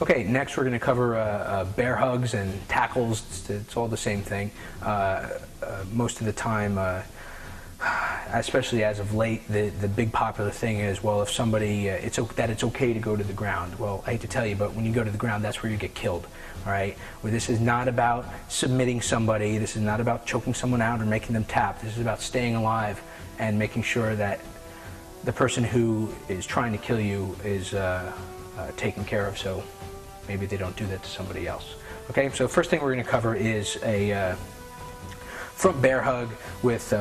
Okay, next we're going to cover bear hugs and tackles. It's all the same thing. Most of the time, especially as of late, the big popular thing is, well, if somebody, it's okay to go to the ground. Well, I hate to tell you, but when you go to the ground, that's where you get killed. All right? Well, this is not about submitting somebody. This is not about choking someone out or making them tap. This is about staying alive and making sure that the person who is trying to kill you is taken care of, so maybe they don't do that to somebody else. Okay, so first thing we're going to cover is a front bear hug with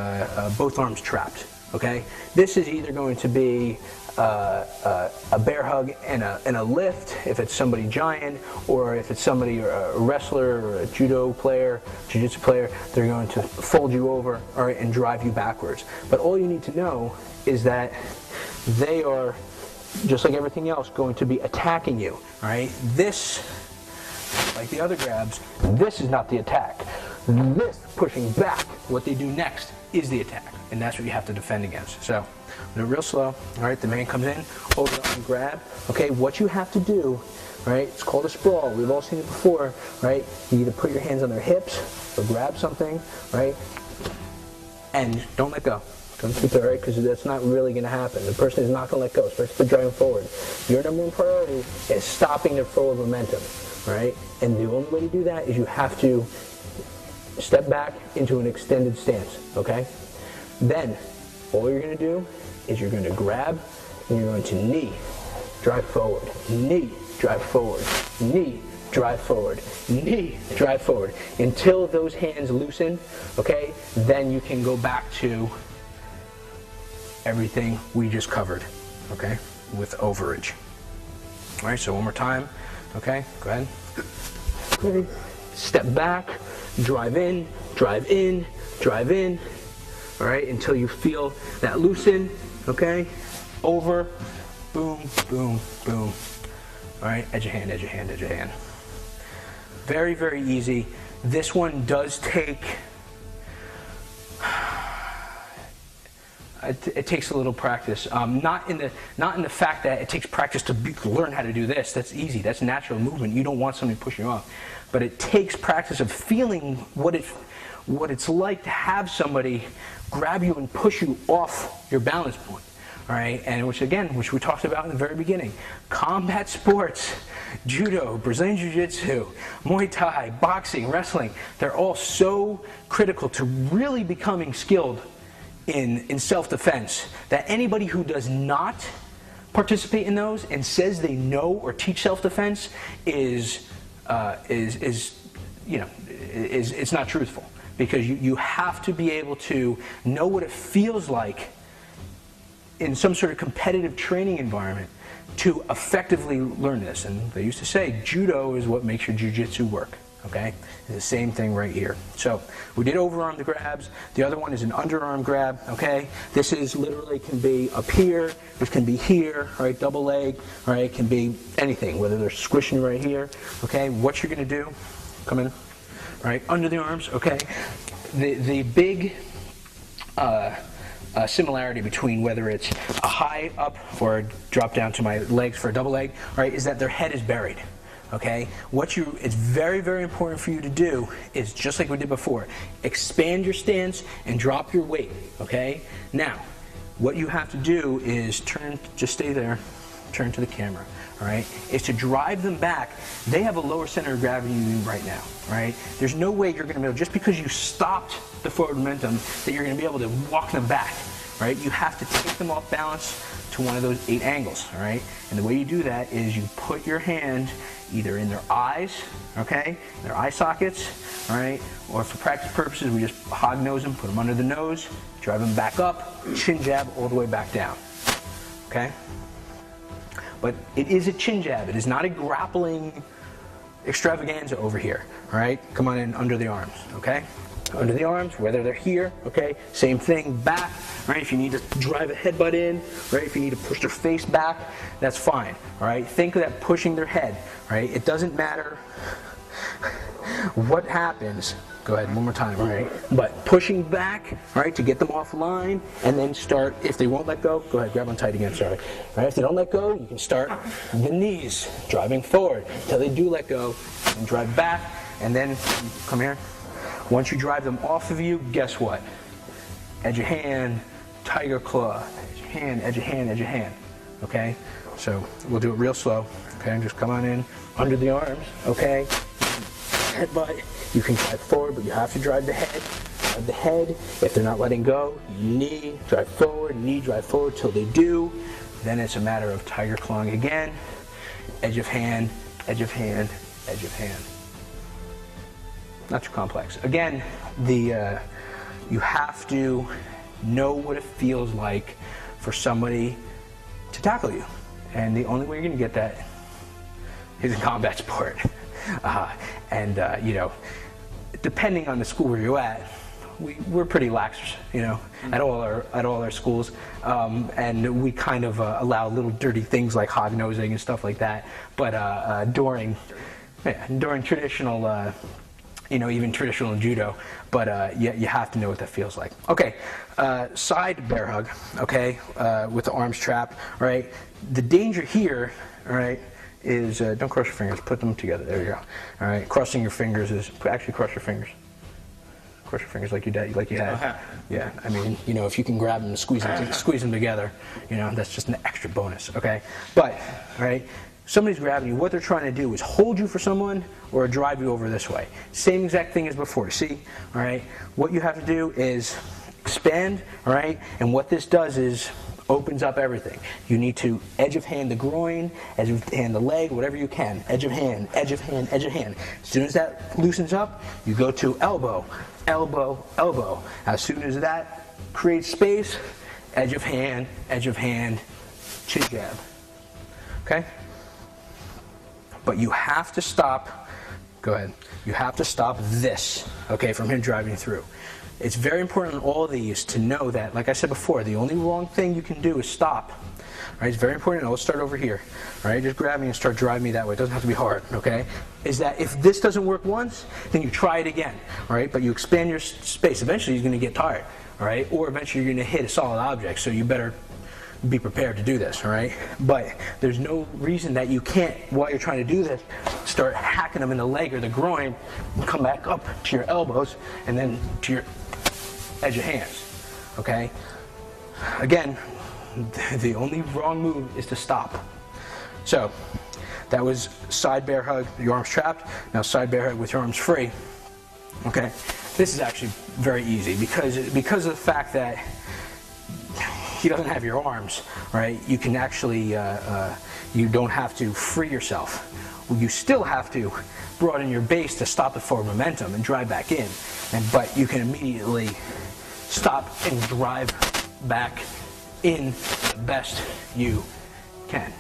both arms trapped. Okay, this is either going to be a bear hug and a lift if it's somebody giant, or if it's somebody, a wrestler or a judo player, jiu-jitsu player, they're going to fold you over, all right, and drive you backwards. But all you need to know is that they are, just like everything else, going to be attacking you. All right, this, like the other grabs, this is not the attack. This pushing back, what they do next is the attack, and that's what you have to defend against. So, do it real slow. All right, the man comes in, over the arm grab. Okay, what you have to do, right? It's called a sprawl. We've all seen it before, right? You either put your hands on their hips or grab something, right? And don't let go. Don't keep it, right? Because that's not really going to happen. The person is not going to let go, especially if they're driving forward. Your number one priority is stopping their flow of momentum, right? And the only way to do that is you have to step back into an extended stance, okay? Then, all you're going to do is you're going to grab and you're going to knee, drive forward, knee, drive forward, knee, drive forward, knee, drive forward, until those hands loosen, okay? Then you can go back to everything we just covered, okay, with overage. All right, so one more time, okay, go ahead. Okay. Step back, drive in, drive in, drive in, all right, until you feel that loosen, okay, over, boom, boom, boom, all right, edge of hand, edge of hand, edge of hand. Very, very easy. This one does take, it takes a little practice. Not in the fact that it takes practice to learn how to do this. That's easy. That's natural movement. You don't want somebody pushing you off. But it takes practice of feeling what it's like to have somebody grab you and push you off your balance point. All right, and which we talked about in the very beginning. Combat sports, judo, Brazilian jiu-jitsu, Muay Thai, boxing, wrestling, they're all so critical to really becoming skilled in self-defense, that anybody who does not participate in those and says they know or teach self-defense is it's not truthful, because you have to be able to know what it feels like in some sort of competitive training environment to effectively learn this. And they used to say judo is what makes your jiu-jitsu work. Okay, it's the same thing right here. So we did overarm the grabs. The other one is an underarm grab. Okay, this is literally can be up here, this can be here. All right, double leg. All right, it can be anything, whether they're squishing right here. Okay, what you're going to do? Come in. All right, under the arms. Okay, the big similarity between whether it's a high up or a drop down to my legs for a double leg, all right, is that their head is buried. Okay, it's very, very important for you to do is, just like we did before, expand your stance and drop your weight. Okay, now what you have to do is just stay there, turn to the camera. All right, is to drive them back. They have a lower center of gravity than you right now. Right, there's no way you're going to be able, just because you stopped the forward momentum, that you're going to be able to walk them back. Right, you have to take them off balance to one of those 8 angles. All right, and the way you do that is you put your hand either in their eyes, okay, their eye sockets, all right, or for practice purposes, we just hog nose them, put them under the nose, drive them back up, chin jab all the way back down, okay? But it is a chin jab. It is not a grappling extravaganza over here, all right? Come on in under the arms, okay? Under the arms, whether they're here, okay? Same thing, back, right? If you need to drive a headbutt in, right? If you need to push their face back, that's fine, all right? Think of that pushing their head, right? It doesn't matter what happens, Go ahead, one more time, all right? But pushing back, all right, to get them off line, and then start, if they won't let go ahead, grab on tight again, sorry. All right, if they don't let go, you can start the knees, driving forward, until they do let go, and drive back, and then, come here. Once you drive them off of you, guess what? Edge of hand, tiger claw, edge of hand, edge of hand, edge of hand, okay? So we'll do it real slow, okay? Just come on in, under the arms, okay? Headbutt. You can drive forward, but you have to drive the head. Drive the head. If they're not letting go, knee, drive forward till they do. Then it's a matter of tiger clawing again. Edge of hand, edge of hand, edge of hand. Not too complex. Again, you have to know what it feels like for somebody to tackle you. And the only way you're going to get that is in combat sport. You know, depending on the school where you're at, we're pretty lax, you know, at all our schools, and we kind of allow little dirty things like hog nosing and stuff like that. But during traditional, you know, even traditional judo, but you have to know what that feels like. Okay, side bear hug. Okay, with the arms trapped. Right. The danger here, all right, is don't cross your fingers. Put them together. There you go. All right. Crossing your fingers is actually cross your fingers. Cross your fingers like you had. Yeah. I mean, you know, if you can grab them and squeeze them together, you know, that's just an extra bonus. Okay. But all right, somebody's grabbing you. What they're trying to do is hold you for someone or drive you over this way. Same exact thing as before. See. All right. What you have to do is expand. All right. And what this does is opens up everything. You need to edge of hand the groin, edge of hand the leg, whatever you can. Edge of hand, edge of hand, edge of hand. As soon as that loosens up, you go to elbow, elbow, elbow. As soon as that creates space, edge of hand, chin jab. Okay? But you have to stop, go ahead, you have to stop this, okay, from him driving through. It's very important in all of these to know that, like I said before, the only wrong thing you can do is stop. Right? It's very important. Now let's start over here. Right? Just grab me and start driving me that way. It doesn't have to be hard. Okay? Is that if this doesn't work once, then you try it again. All right? But you expand your space. Eventually, you're going to get tired. All right? Or eventually, you're going to hit a solid object. So you better be prepared to do this. All right? But there's no reason that you can't, while you're trying to do this, start hacking them in the leg or the groin, and come back up to your elbows, and then to your edge of hands, okay? Again, the only wrong move is to stop. So, that was side bear hug, your arms trapped. Now side bear hug with your arms free, okay? This is actually very easy because of the fact that he doesn't have your arms, right? You can actually, you don't have to free yourself. You still have to broaden your base to stop the forward momentum and drive back in, but you can immediately stop and drive back in the best you can.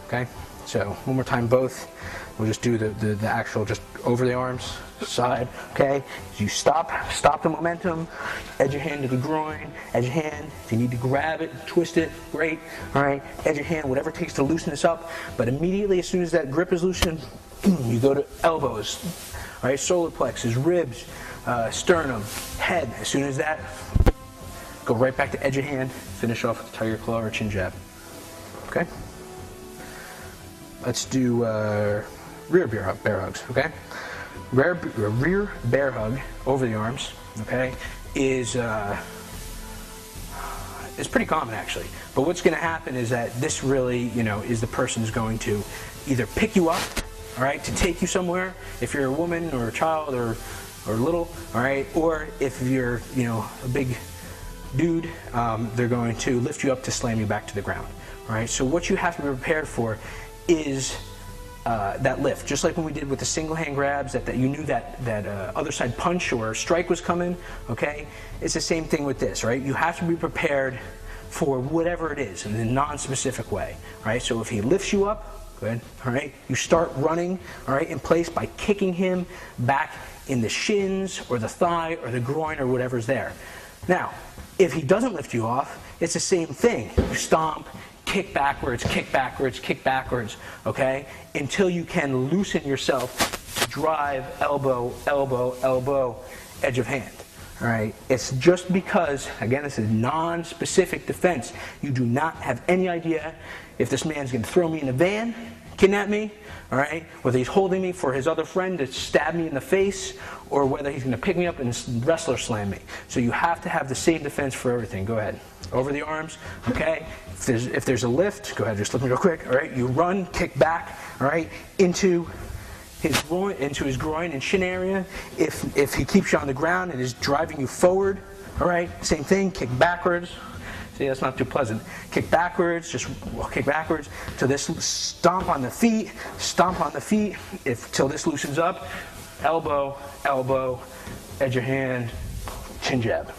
Okay? So one more time both. We'll just do the actual just over the arms, side, okay? You stop the momentum, edge your hand to the groin, edge your hand. If you need to grab it, twist it, great. All right, edge your hand, whatever it takes to loosen this up. But immediately as soon as that grip is loosened, you go to elbows, all right, solar plexus, ribs, sternum, head. As soon as that, go right back to edge of hand, finish off with a tiger claw or chin jab. Okay? Let's do rear bear hugs, okay? Rear bear hug over the arms, okay, is pretty common actually. But what's going to happen is that this really, you know, is the person's going to either pick you up, all right, to take you somewhere, if you're a woman or a child or little, all right, or if you're, you know, a big dude, they're going to lift you up to slam you back to the ground, all right? So what you have to be prepared for is that lift, just like when we did with the single hand grabs, that you knew that other side punch or strike was coming, okay? It's the same thing with this, right? You have to be prepared for whatever it is in a non-specific way, right? So if he lifts you up, good, all right? You start running, all right, in place by kicking him back in the shins or the thigh or the groin or whatever's there. Now, if he doesn't lift you off, it's the same thing. You stomp, kick backwards, kick backwards, kick backwards, okay? Until you can loosen yourself to drive, elbow, elbow, elbow, edge of hand. All right, it's just because, again, this is non-specific defense. You do not have any idea if this man's going to throw me in a van, kidnap me, all right, whether he's holding me for his other friend to stab me in the face, or whether he's going to pick me up and wrestler slam me. So you have to have the same defense for everything. Go ahead. Over the arms, okay? If there's a lift, go ahead, just look me real quick, all right? You run, kick back, all right, into his groin and shin area. If he keeps you on the ground and is driving you forward, all right, same thing, kick backwards. See, that's not too pleasant. Kick backwards, just kick backwards till this, stomp on the feet, till this loosens up. Elbow, elbow, edge of hand, chin jab.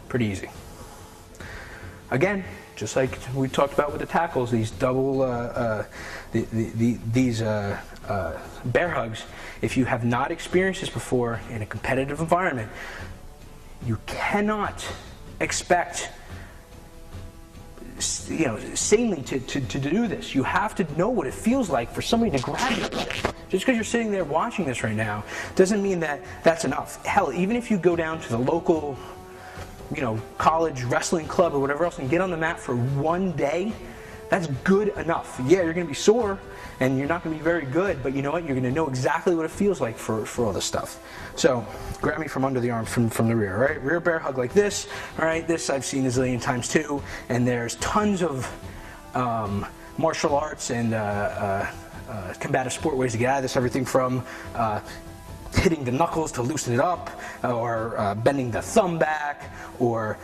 Pretty easy. Again, just like we talked about with the tackles, these double, these bear hugs, if you have not experienced this before in a competitive environment, you cannot expect, sanely to do this. You have to know what it feels like for somebody to grab you. Just because you're sitting there watching this right now doesn't mean that that's enough. Hell, even if you go down to the local, college wrestling club or whatever else and get on the mat for one day, that's good enough. Yeah, you're going to be sore and you're not going to be very good, but you know what? You're going to know exactly what it feels like for all this stuff. So, grab me from under the arm, from the rear, right? Rear bear hug like this, all right? This I've seen a zillion times too, and there's tons of martial arts and combative sport ways to get out of this. Everything from hitting the knuckles to loosen it up, or bending the thumb back, or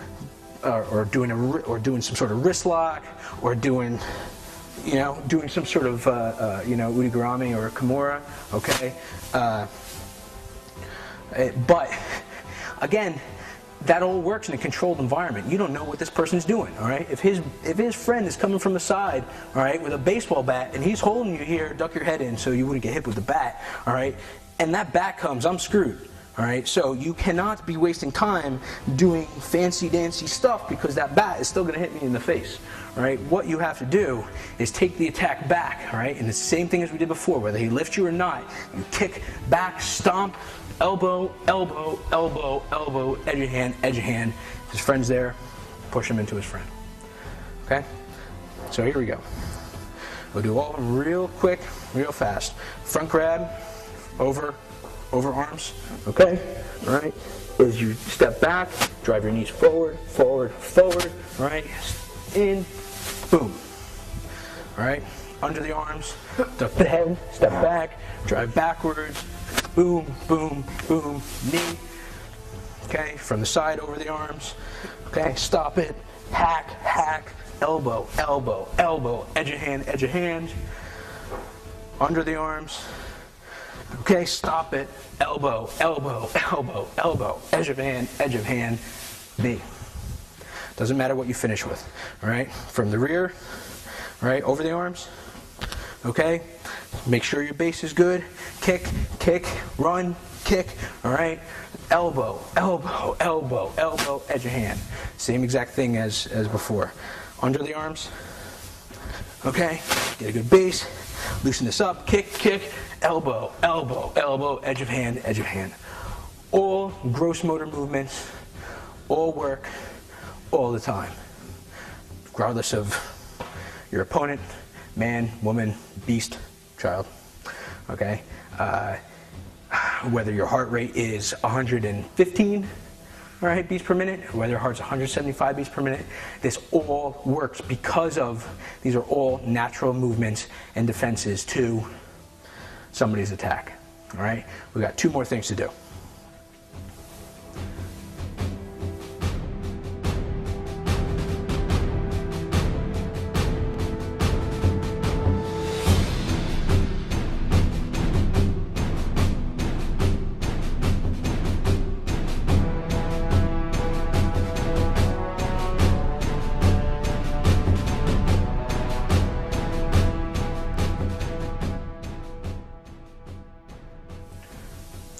doing some sort of wrist lock, or doing some sort of udigarami or kimura. Okay, but again, that all works in a controlled environment. You don't know what this person's doing, all right? If his friend is coming from the side, all right, with a baseball bat, and he's holding you here, duck your head in so you wouldn't get hit with the bat, all right? And that bat comes, I'm screwed, all right? So you cannot be wasting time doing fancy dancy stuff because that bat is still going to hit me in the face, all right? What you have to do is take the attack back, all right? And it's the same thing as we did before, whether he lifts you or not. You kick back, stomp, elbow, elbow, elbow, elbow, edge of hand. His friend's there, push him into his friend. Okay? So here we go. We'll do all of them real quick, real fast. Front grab, over arms. Okay? All right? As you step back, drive your knees forward, forward, forward. All right? In, boom. All right? Under the arms, duck the head, step back, drive backwards. Boom, boom, boom, knee. Okay, from the side over the arms. Okay, stop it. Hack, hack, elbow, elbow, elbow, edge of hand. Under the arms. Okay, stop it. Elbow, elbow, elbow, elbow, edge of hand, knee. Doesn't matter what you finish with. All right, from the rear, all right, over the arms. Okay, make sure your base is good. Kick, kick, run, kick, all right? Elbow, elbow, elbow, elbow, edge of hand. Same exact thing as before. Under the arms, okay? Get a good base, loosen this up, kick, kick, elbow, elbow, elbow, edge of hand. All gross motor movements, all work, all the time. Regardless of your opponent, man, woman, beast, child, okay? Whether your heart rate is 115, all right, beats per minute, or whether your heart's 175 beats per minute, this all works because of, these are all natural movements and defenses to somebody's attack, all right? We got 2 more things to do.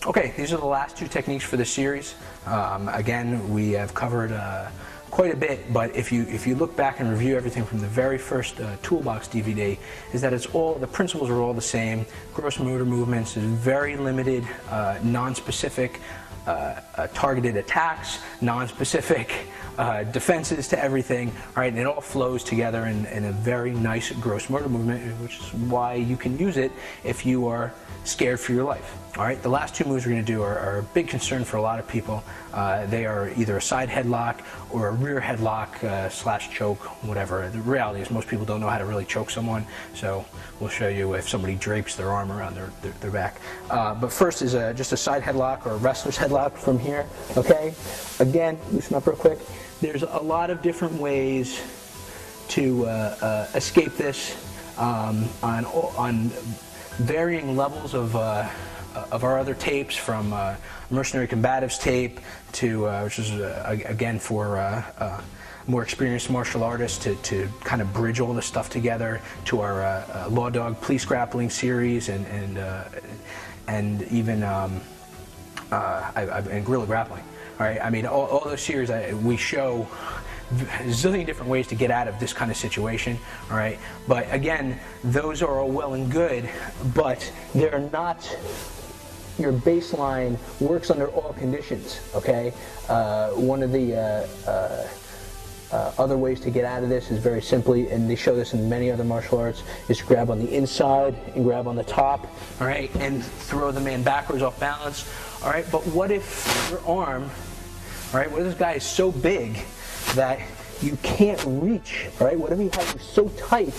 Okay, these are the last 2 techniques for this series. Again, we have covered quite a bit, but if you look back and review everything from the very first Toolbox DVD, is that the principles are all the same. Gross motor movements is very limited, non-specific targeted attacks, non-specific defenses to everything, right? And it all flows together in a very nice gross motor movement, which is why you can use it if you are scared for your life. All right, the last two moves we're going to do are a big concern for a lot of people. They are either a side headlock or a rear headlock slash choke, whatever. The reality is most people don't know how to really choke someone, so we'll show you if somebody drapes their arm around their back. But first is just a side headlock or a wrestler's headlock from here, okay? Again, loosen up real quick. There's a lot of different ways to escape this on varying levels of our other tapes, from Mercenary Combatives tape to, which is again for more experienced martial artists to kind of bridge all this stuff together, to our Law Dog Police Grappling series and even and Guerrilla Grappling. All right, I mean all those series we show a zillion different ways to get out of this kind of situation, all right? But again, those are all well and good, but they're not, your baseline works under all conditions, okay? One of the other ways to get out of this is very simply, and they show this in many other martial arts, is to grab on the inside and grab on the top, all right, and throw the man backwards off balance, all right? But what if your arm, all right, what if this guy is so big that you can't reach, all right? What if he has you so tight,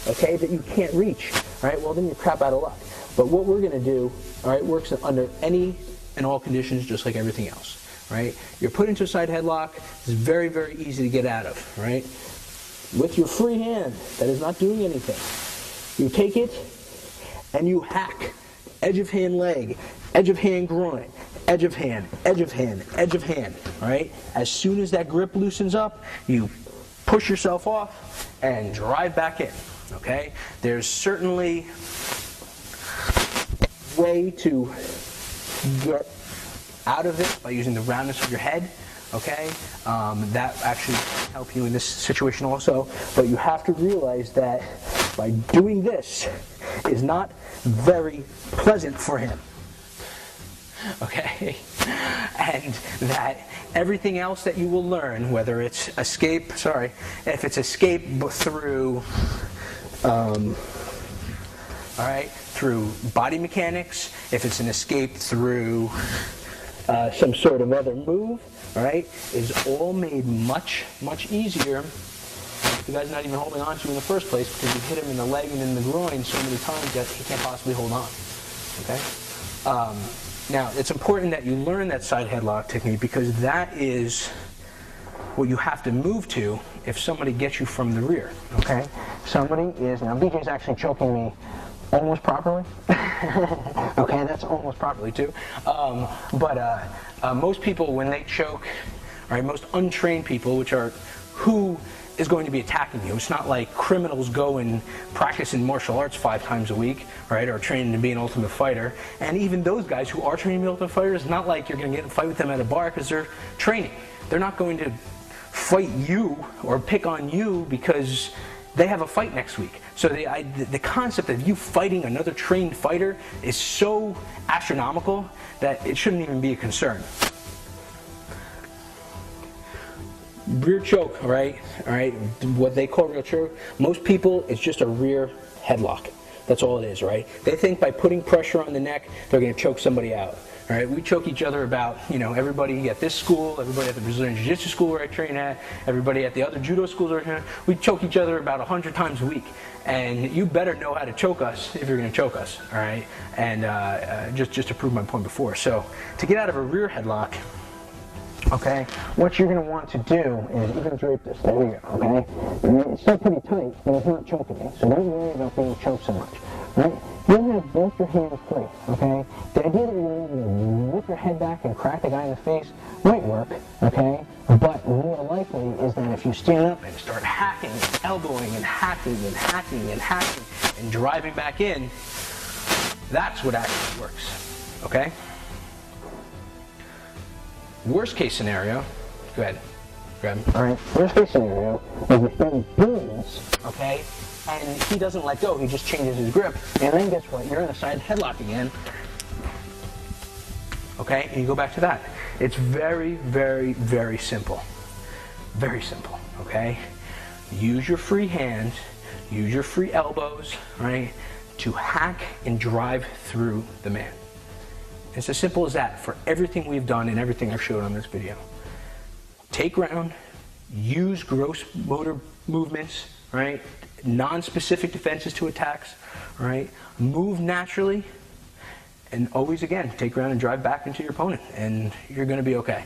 okay, that you can't reach, all right? Well, then you're crap out of luck. But what we're going to do, all right, works under any and all conditions, just like everything else, right? You're put into a side headlock. It's very, very easy to get out of, right? With your free hand that is not doing anything, you take it and you hack. Edge of hand leg, edge of hand groin, edge of hand, edge of hand, edge of hand, all right? As soon as that grip loosens up, you push yourself off and drive back in, okay? There's certainly a way to get out of it by using the roundness of your head, okay? That actually can help you in this situation also, but you have to realize that by doing this is not very pleasant for him. Okay, and that everything else that you will learn, whether it's if it's escape through, through body mechanics, if it's an escape through some sort of other move, all right, is all made much, much easier. The guy's not even holding on to you in the first place because you've hit him in the leg and in the groin so many times that he can't possibly hold on. Okay. Now, it's important that you learn that side headlock technique because that is what you have to move to if somebody gets you from the rear, okay? Somebody is, now BJ's actually choking me almost properly. Okay, that's almost properly too. But most people, when they choke, all right, most untrained people, which are who is going to be attacking you. It's not like criminals go and practice in martial arts 5 times a week, right, or training to be an ultimate fighter. And even those guys who are training to be ultimate fighters, it's not like you're going to get in a fight with them at a bar because they're training. They're not going to fight you or pick on you because they have a fight next week. So the concept of you fighting another trained fighter is so astronomical that it shouldn't even be a concern. Rear choke, all right, what they call rear choke, most people, it's just a rear headlock. That's all it is, right? They think by putting pressure on the neck, they're going to choke somebody out. All right, we choke each other about, everybody at this school, everybody at the Brazilian Jiu-Jitsu school where I train at, everybody at the other judo schools where I train at, we choke each other about 100 times a week. And you better know how to choke us if you're going to choke us, all right? And just to prove my point before. So to get out of a rear headlock, okay, what you're going to want to do is, you're going to drape this, there we go, okay? It's still pretty tight, but it's not choking me, so don't worry about being choked so much, right? You'll have both your hands free, okay? The idea that you're going to whip your head back and crack the guy in the face might work, okay? But more likely is that if you stand up and start hacking, elbowing and hacking and hacking and hacking and driving back in, that's what actually works, okay? Worst case scenario, go ahead. grab. All right. Worst case scenario is the thing booms, okay, and he doesn't let go. He just changes his grip, and then guess what? You're in a side headlock again. Okay, and you go back to that. It's very, very, very simple. Very simple. Okay. Use your free hands. Use your free elbows, right, to hack and drive through the man. It's as simple as that for everything we've done and everything I've showed on this video. Take ground, use gross motor movements, right, non-specific defenses to attacks, right, move naturally, and always, again, take ground and drive back into your opponent, and you're going to be okay.